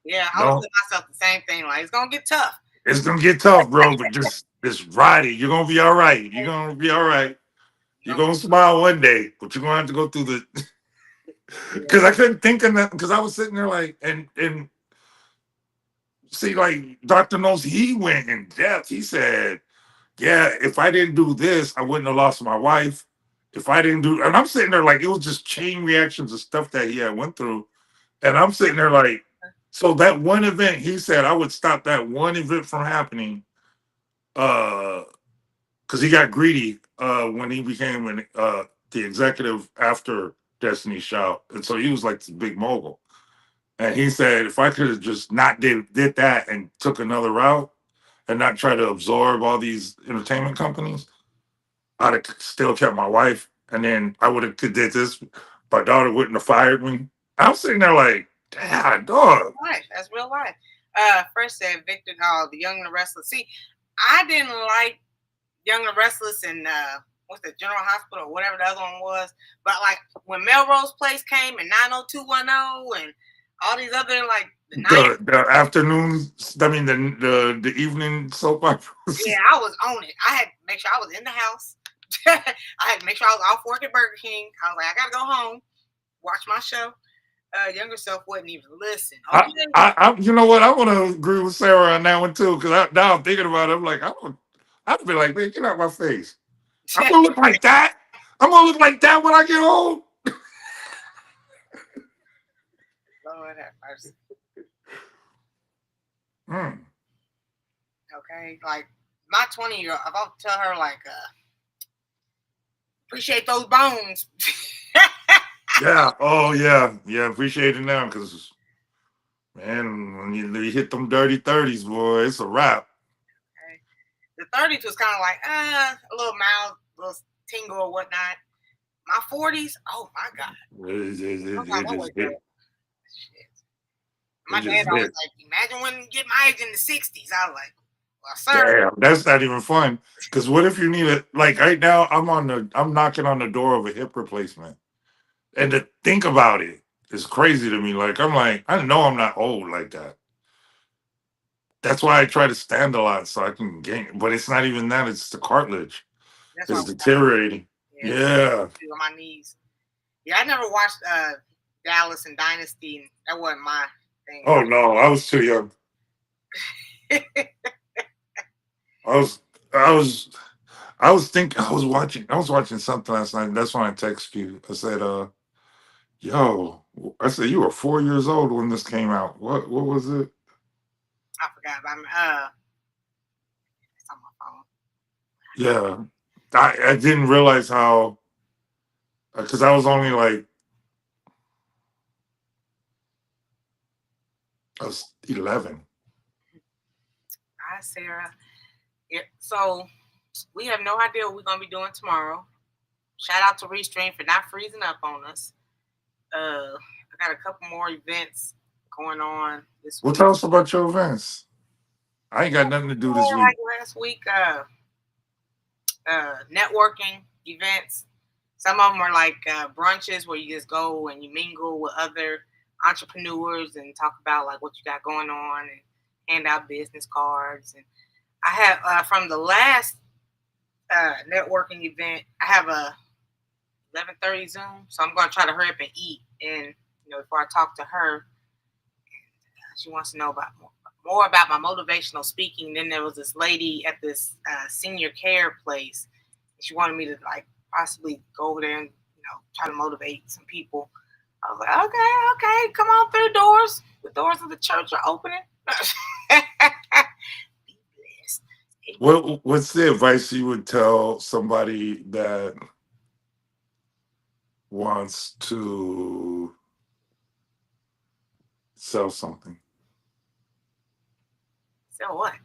Yeah, I was no, telling myself the same thing. Like, it's gonna get tough. it's gonna get tough, bro, but just ride it. You're gonna be all right. You're gonna be all right. You're Don't- gonna smile one day, but you're gonna have to go through the Yeah, because I couldn't think of that because I was sitting there like and see like Dr. Knows he went in depth. He said, yeah, if I didn't do this, I wouldn't have lost my wife. If I didn't do, and I'm sitting there like it was just chain reactions of stuff that he had went through, and I'm sitting there like, so that one event, he said I would stop that one event from happening, because he got greedy when he became the executive after Destiny's Child, and so he was like the big mogul. And he said if I could have just not did that and took another route and not try to absorb all these entertainment companies, I'd have still kept my wife, and then I would have did this. My daughter wouldn't have fired me. I'm sitting there like, damn, dog. life. That's real life. First said Victor, the Young and the Restless. See, I didn't like Young and Restless and what's the General Hospital or whatever the other one was. But like when Melrose Place came and 90210 and all these other like the night, The afternoons, I mean the evening soap yeah, operas. I was on it. I had to make sure I was in the house. I had to make sure I was off work at Burger King. I was like, I gotta go home, watch my show. Younger self wouldn't even listen. Okay. You know what? I want to agree with Sarah on that one too, because now I'm thinking about it. I'm like, I'd be like, man, get out my face. I'm gonna look like that. I'm gonna look like that when I get old. Lord have mercy. Mm. Okay. Like my 20-year-old, if I'll tell her like appreciate those bones. Yeah. Oh yeah. Yeah. Appreciate it now, because man, when you hit them dirty 30s, boy, it's a wrap. Okay. The 30s was kind of like a little mild, little tingle or whatnot. My 40s, oh my god. Sometimes It I just wake hit. up. Shit. It My dad just always hit. like, imagine when you get my age in the 60s. I was like, well, sir. Damn, that's not even fun. Because what if you need it? Like right now, I'm knocking on the door of a hip replacement, and to think about it is crazy to me. Like I'm like, I know I'm not old like that. That's why I try to stand a lot so I can gain. But it's not even that. It's the cartilage. That's why It's we got, deteriorating. yeah, Yeah. on my knees. Yeah, I never watched Dallas and Dynasty. And that wasn't my thing. Oh no, I was too young. I was. I was. I was thinking. I was watching something last night. And that's when I texted you. I said, yo, I said you were 4 years old when this came out. What was it? I forgot. It's on my phone. Yeah, I didn't realize how because I was only like I was 11. Hi, Sarah. Yeah, so we have no idea what we're gonna be doing tomorrow. Shout out to Restream for not freezing up on us. I got a couple more events going on this Well, week. tell us about your events. I ain't got nothing to do this Yeah, week. like last week, networking events. Some of them are like brunches where you just go and you mingle with other entrepreneurs and talk about like what you got going on and hand out business cards. And I have from the last networking event, I have a 11:30 Zoom, so I'm gonna try to hurry up and eat. And before I talk to her, she wants to know about more about my motivational speaking. Then there was this lady at this senior care place. She wanted me to like possibly go over there and try to motivate some people. I was like, okay, come on through doors. The doors of the church are opening. Be blessed. What's the advice you would tell somebody that wants to sell something? So what?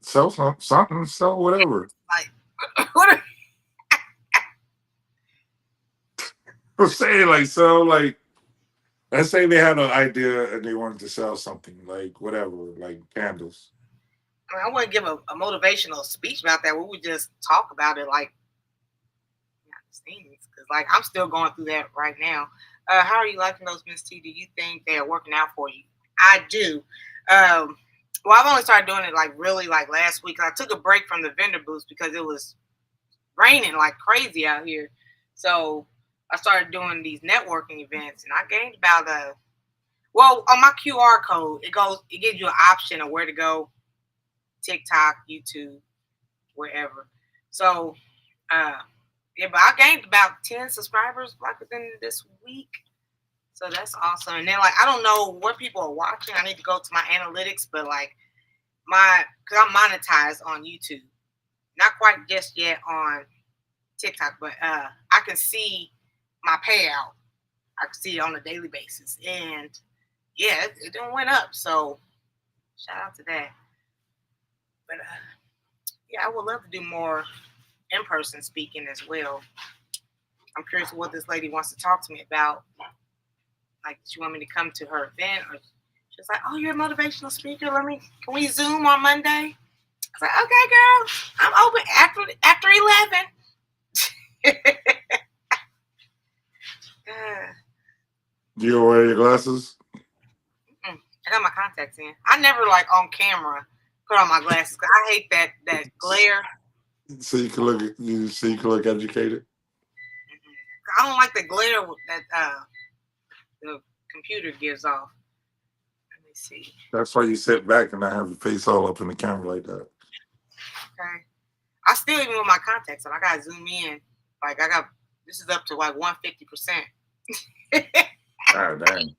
Sell something, sell whatever. Like, what? I'm saying like sell like let's say they had an idea and they wanted to sell something like whatever, like candles. I wouldn't give a motivational speech about that. We would just talk about it like things because like I'm still going through that right now. How are you liking those, Miss T? Do you think they are working out for you? I do. Well, I've only started doing it like really like last week. I took a break from the vendor booths because it was raining like crazy out here. So I started doing these networking events, and I gained about well, on my QR code, it gives you an option of where to go, TikTok, YouTube, wherever. So, yeah, but I gained about 10 subscribers like within this week. So that's awesome. And then like I don't know what people are watching. I need to go to my analytics, but like because I'm monetized on YouTube, not quite just yet on TikTok, but I can see my payout. I can see it on a daily basis, and yeah, it done went up. So shout out to that. But yeah, I would love to do more in-person speaking as well. I'm curious what this lady wants to talk to me about. Like, she want me to come to her event, or she's like, "Oh, you're a motivational speaker. Can we Zoom on Monday?" I was like, "Okay, girl, I'm open after 11." Do you wear your glasses? I got my contacts in. I never like on camera put on my glasses because I hate that glare. So you can look educated. I don't like the glare that the computer gives off. Let me see. That's why you sit back and I have your face all up in the camera like that. Okay. I still even with my contacts on. I gotta zoom in. Like this is up to like 150%. Ah, dang.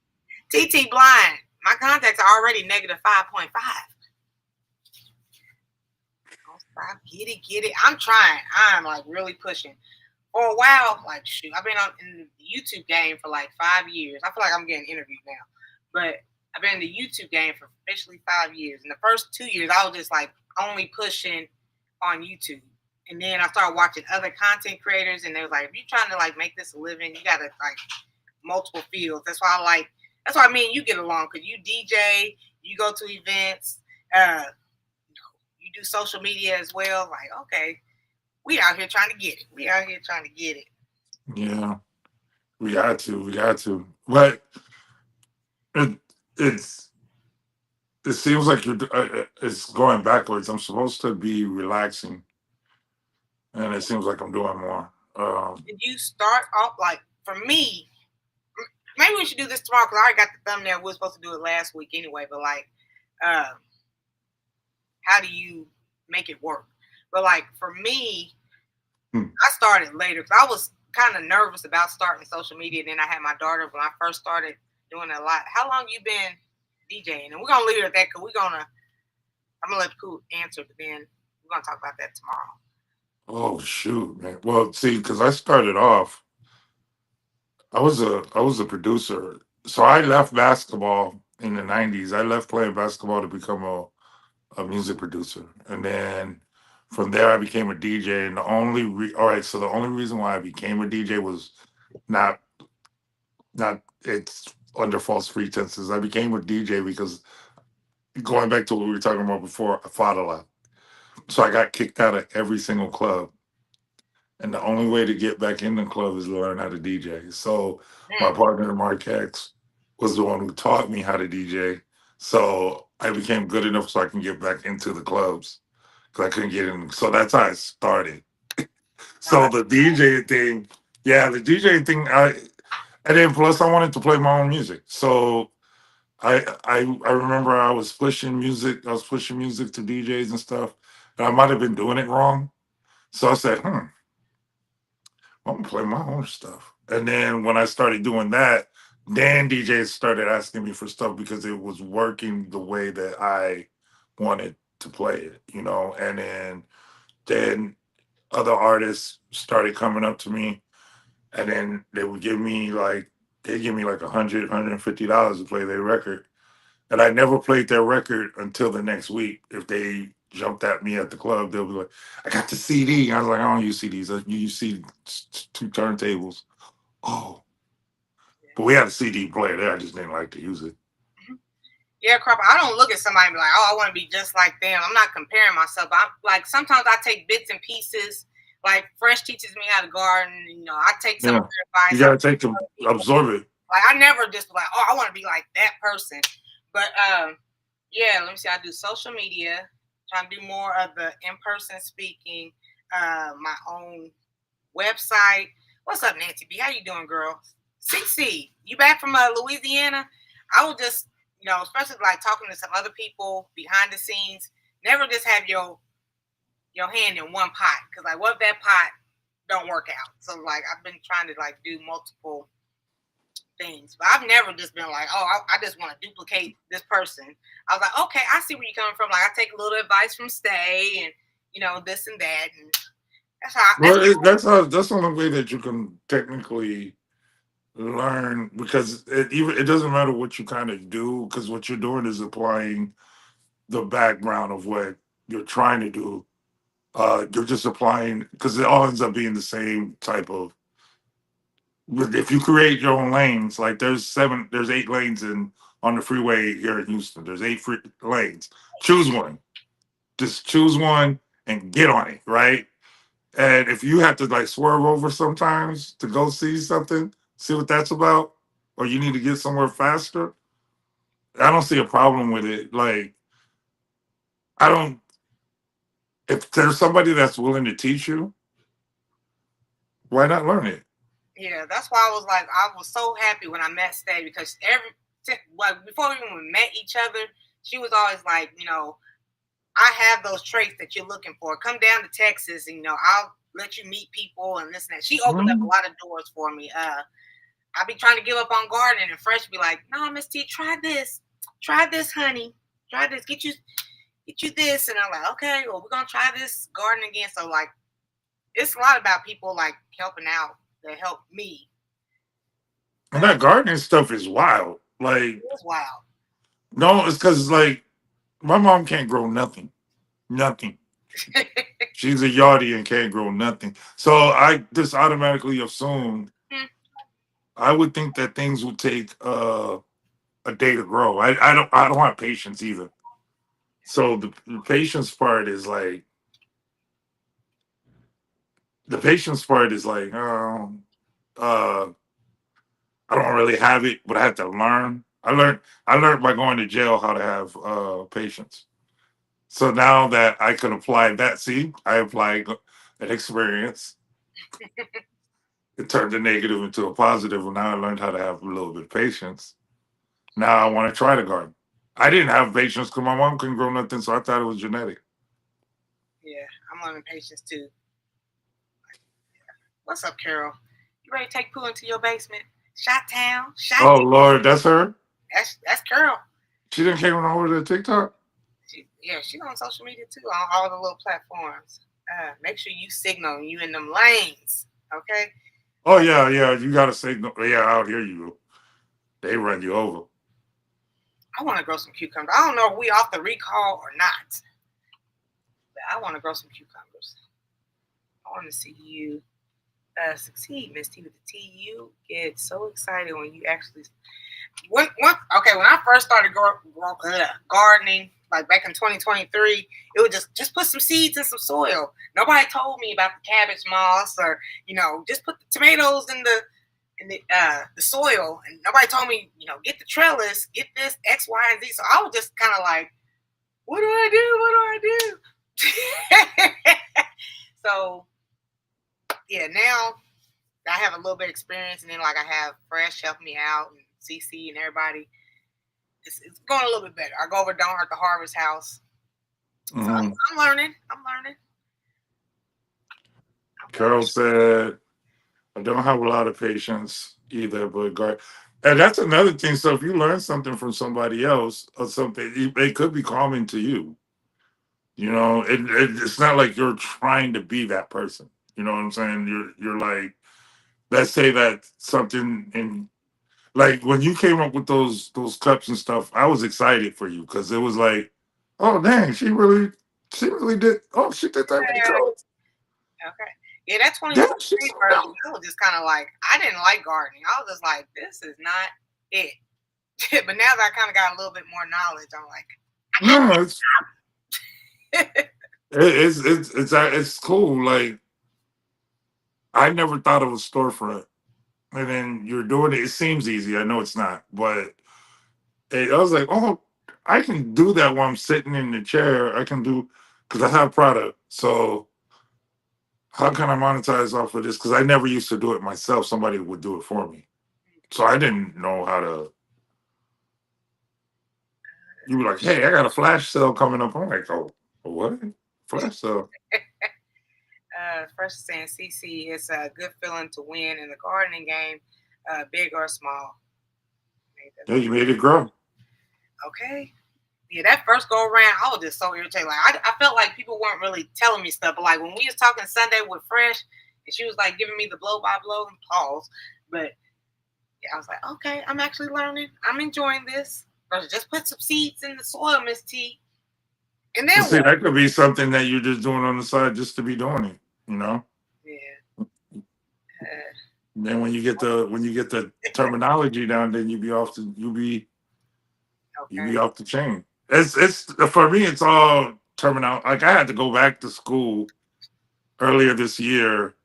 TT blind. My contacts are already negative 5.5. Don't stop. Get it. I'm trying. I'm like really pushing. For a while, like shoot, I've been in the YouTube game for like 5 years. I feel like I'm getting interviewed now. But I've been in the YouTube game for officially 5 years. In the first 2 years, I was just like only pushing on YouTube. And then I started watching other content creators, and they was like, if you're trying to like make this a living, you gotta like multiple fields. That's why me and you get along, because you DJ, you go to events, you do social media as well. Like, okay, we out here trying to get it. Yeah, we got to. But it it's it seems like it's going backwards. I'm supposed to be relaxing, and it seems like I'm doing more. Did you start off like for me? Maybe we should do this tomorrow because I already got the thumbnail. We were supposed to do it last week anyway. But like, how do you make it work? But like for me, I started later because I was kind of nervous about starting social media. Then I had my daughter when I first started doing it a lot. How long you been DJing? And we're gonna leave it at that because I'm gonna let Pooh answer, but then we're gonna talk about that tomorrow. Oh shoot, man. Well, see, because I started off, I was a producer. So I left basketball in the '90s. I left playing basketball to become a music producer, and then from there I became a DJ. And all right, so the only reason why I became a DJ was not not it's under false pretenses. I became a DJ because going back to what we were talking about before, I fought a lot. So I got kicked out of every single club. And the only way to get back in the club is to learn how to DJ. So my Mm. partner, Mark X, was the one who taught me how to DJ. So I became good enough so I can get back into the clubs because I couldn't get in. So that's how I started. Uh, So the DJ thing, yeah, the DJ thing, and then plus I wanted to play my own music. So I remember I was pushing music to DJs and stuff, and I might have been doing it wrong. So I said, I'm gonna play my own stuff. And then when I started doing that, then DJs started asking me for stuff because it was working the way that I wanted to play it, you know. And then other artists started coming up to me, and then they give me like $150 to play their record. And I never played their record until the next week. If they jumped at me at the club, they'll be like, I got the CD. I was like, I don't use CDs. You use two turntables. Oh, but we had a CD player there. I just didn't like to use it. yeah, crap. I don't look at somebody and be like, oh, I want to be just like them. I'm not comparing myself. I'm like, sometimes I take bits and pieces. Like Fresh teaches me how to garden. You know, I take some of Yeah. her You advice. got to take to absorb it. Like I never just like, oh, I want to be like that person. But yeah, let me see. I do social media, trying to do more of the in-person speaking, my own website. What's up, Nancy B? How you doing, girl? CC, you back from Louisiana? I would just, you know, especially like talking to some other people behind the scenes. Never just have your hand in one pot because like, what if that pot don't work out? So like, I've been trying to like do multiple things. But I've never just been like, oh, I just want to duplicate this person. I was like, okay, I see where you're coming from. Like I take a little advice from Stay and you know this and that, and that's how. Well, that's the only way that you can technically learn because it doesn't matter what you kind of do because what you're doing is applying the background of what you're trying to do. You're just applying because it all ends up being the same type of. If you create your own lanes, like there's 8 lanes in on the freeway here in Houston. There's 8 lanes. Choose one. Just choose one and get on it, right? And if you have to like swerve over sometimes to go see something, see what that's about, or you need to get somewhere faster, I don't see a problem with it. Like I don't. If there's somebody that's willing to teach you, why not learn it? Yeah, that's why I was like, I was so happy when I met Stay because like before we even met each other, she was always like, you know, I have those traits that you're looking for. Come down to Texas, and you know, I'll let you meet people and this and that. She opened up a Mhm. lot of doors for me. I be trying to give up on gardening, and Fresh be like, "No, Miss T, try this, honey, try this, get you this." And I'm like, "Okay, well, we're gonna try this garden again." So like, it's a lot about people like helping out that help me. And that gardening stuff is wild. Like It was wild. no, it's because like my mom can't grow nothing, nothing. She's a yardie and can't grow nothing. So I just automatically assumed I would think that things would take a day to grow. I don't have patience either. So the patience part is like the patience part is like uh I don't really have it, but I had to learn. I learned by going to jail how to have patience. So now that I can apply that, see, I applied an experience. It turned a negative into a positive, and now I learned how to have a little bit of patience. Now I want to try the garden. I didn't have patience because my mom couldn't grow nothing, so I thought it was genetic. Yeah, I'm learning patience too. What's up, Carol? You ready to take Pooh into your basement? Shot town, shot. Oh Lord, that's her. That's Carol. She didn't came on over to TikTok. She's on social media too, on all the little platforms. Make sure you signal you in them lanes, okay? Oh yeah, yeah. You got to say no. Yeah, out here you go. They run you over. I want to grow some cucumbers. I don't know if we off the recall or not, but I want to grow some cucumbers. I want to see you succeed, Miss T with the T. You get so excited when you actually when I first started gardening, like back in 2023, it would just put some seeds in some soil. Nobody told me about the cabbage moss or just put the tomatoes in the soil, and nobody told me get the trellis, get this X, Y, and Z. So I was just kind of like, what do I do? What do I do? So yeah, now I have a little bit of experience, and then like I have Fresh help me out and CC and everybody. It's going a little bit better. I go over down at the Harvest House. So I'm learning. Carol said, I don't have a lot of patience either, but and that's another thing. So if you learn something from somebody else or something, it could be calming to you. It's not like you're trying to be that person. You know what I'm saying? You're like, let's say that something in like when you came up with those cups and stuff, I was excited for you because it was like, oh dang, she really did. Oh, she did that many colors. Okay. Yeah, that Yeah, 2023 version, I was just kind of like, I didn't like gardening. I was just like, this is not it. But now that I kind of got a little bit more knowledge, I'm like, no, it's cool. Like I never thought of a storefront, and then you're doing it. It seems easy. I know it's not, but I was like, oh, I can do that while I'm sitting in the chair. I can do because I have product. So how can I monetize off of this? Because I never used to do it myself. Somebody would do it for me. So I didn't know how to. You were like, hey, I got a flash sale coming up. I'm like, oh, what? Flash sale? First saying CC, it's a good feeling to win in the gardening game, big or small. Yeah, you made it grow. Okay. Yeah, that first go around, I was just so irritated. Like I felt like people weren't really telling me stuff. But like when we was talking Sunday with Fresh, and she was like giving me the blow by blow and pause. But yeah, I was like, okay, I'm actually learning. I'm enjoying this. But just put some seeds in the soil, Miss T. And then See, that could be something that you're just doing on the side just to be doing it. Yeah. Then when you get the terminology down, then you be off the chain. It's for me. It's all terminology. Like I had to go back to school earlier this year,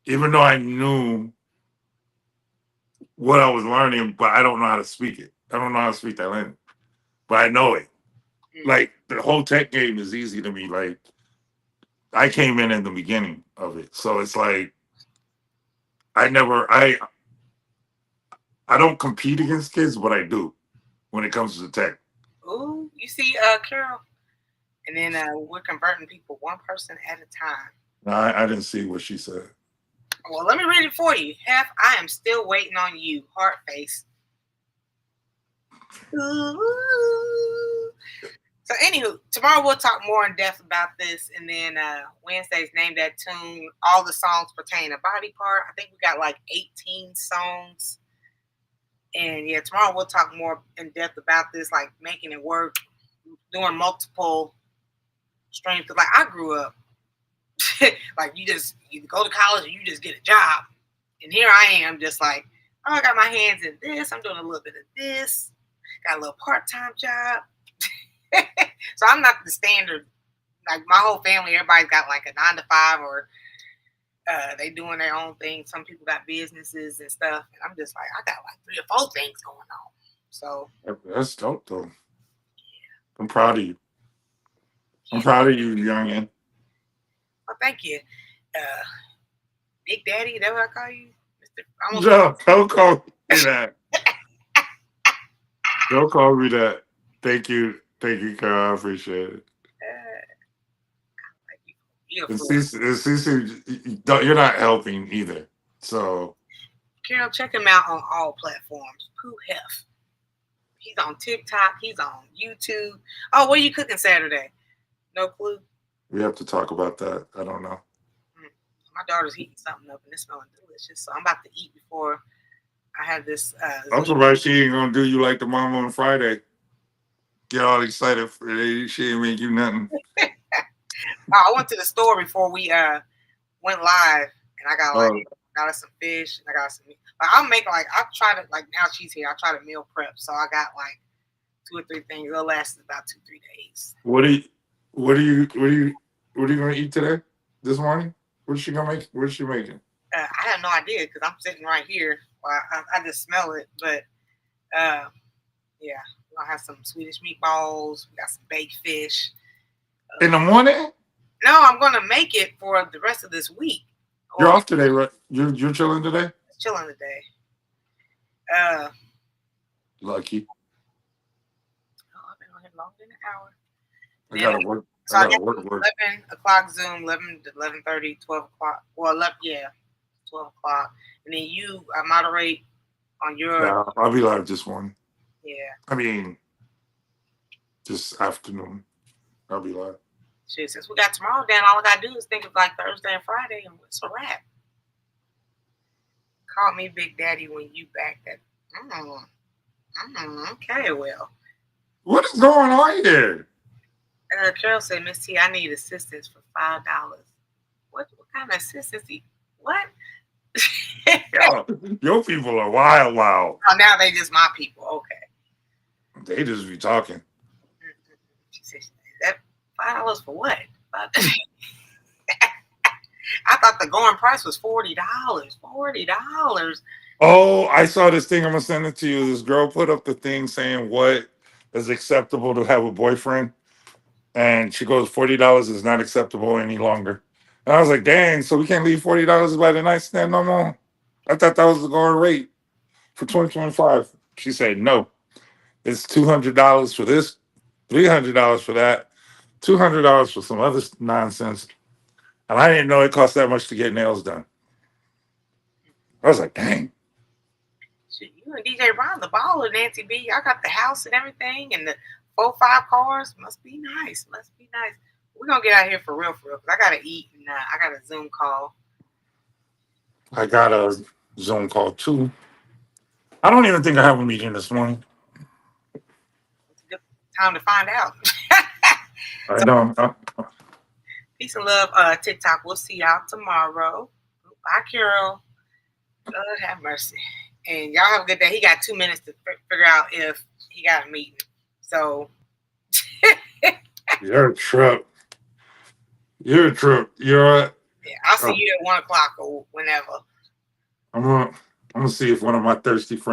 even though I knew what I was learning, but I don't know how to speak it. I don't know how to speak that language, but I know it. Like the whole tech game is easy to me. Like I came in the beginning of it, so it's like I don't compete against kids, but I do when it comes to tech. Ooh, you see, Carol, and then we're converting people one person at a time. I didn't see what she said. Well, let me read it for you. I am still waiting on you. Heart face. Ooh. So, anywho, tomorrow we'll talk more in depth about this, and then Wednesday's Name That Tune. All the songs pertain to body part. I think we got like 18 songs. And yeah, tomorrow we'll talk more in depth about this, like making it work, doing multiple streams. Cause like I grew up, like you go to college and you just get a job. And here I am, just like, oh, I got my hands in this. I'm doing a little bit of this. Got a little part-time job. So I'm not the standard. Like my whole family, everybody's got like a 9 to 5 or they doing their own thing. Some people got businesses and stuff. And I'm just like, I got like 3 or 4 things going on. So that's dope though. I'm proud of you. I'm proud of you, youngin. Well, thank you. Big Daddy, that's what I call you? No, don't call me that. Don't call me that. Thank you, Carl. I appreciate it. And Cece, you're not helping either. So, Carol, check him out on all platforms. Pooh Hef. He's on TikTok. He's on YouTube. Oh, what are you cooking Saturday? No clue. We have to talk about that. I don't know. My daughter's heating something up and it's smelling delicious. So I'm about to eat before I have this. I'm surprised she ain't gonna do you like the mama on Friday. Get all excited for it. She ain't make you nothing. I went to the store before we went live, and I got us some fish and I got some meat. I'll make I'll try to now she's here. I'll try to meal prep. So I got like 2 or 3 things. It'll last about 2-3 days. What are you gonna eat today? This morning? What's she gonna make? What's she making? I have no idea because I'm sitting right here. Well, I just smell it, but yeah, we're gonna have some Swedish meatballs. We got some baked fish. In the morning? No, I'm gonna make it for the rest of this week. You're off today, right? You're chilling today? Chilling today. Lucky. Oh, I've been on here longer than an hour. I gotta work. So I got 11 o'clock Zoom, 11 to 11:30, 12 o'clock. Well, 12 o'clock. And then I moderate on your. Yeah, I'll be live this morning. Yeah. I mean, this afternoon. I'll be live. Shit, since we got tomorrow down, all I gotta do is think of like Thursday and Friday, and it's a wrap. Call me Big Daddy when you back that. Okay, well. What is going on here? Carol said, Miss T, I need assistance for $5. What kind of assistance? What? Your people are wild. Oh, now they just my people. Okay. They just be talking. She said, that $5 for what? I thought the going price was $40. $40. Oh, I saw this thing. I'm gonna send it to you. This girl put up the thing saying what is acceptable to have a boyfriend, and she goes, $40 is not acceptable any longer. And I was like, dang, so we can't leave $40 by the nightstand no more. I thought that was the going rate for 2025. She said no. It's $200 for this, $300 for that, $200 for some other nonsense. And I didn't know it cost that much to get nails done. I was like, dang. Shit, you and DJ Brown, the baller, Nancy B. I got the house and everything, and the 4-5 cars. Must be nice. We're gonna get out here for real, because I gotta eat, and I got a Zoom call. I got a Zoom call too. I don't even think I have a meeting this morning. It's a good time to find out. I don't. Peace and love, TikTok. We'll see y'all tomorrow. Bye, Carol. God have mercy. And y'all have a good day. He got 2 minutes to figure out if he got a meeting. So. You're a trip. You're Yeah, I'll see you at 1 o'clock or whenever. I'm gonna see if one of my thirsty friends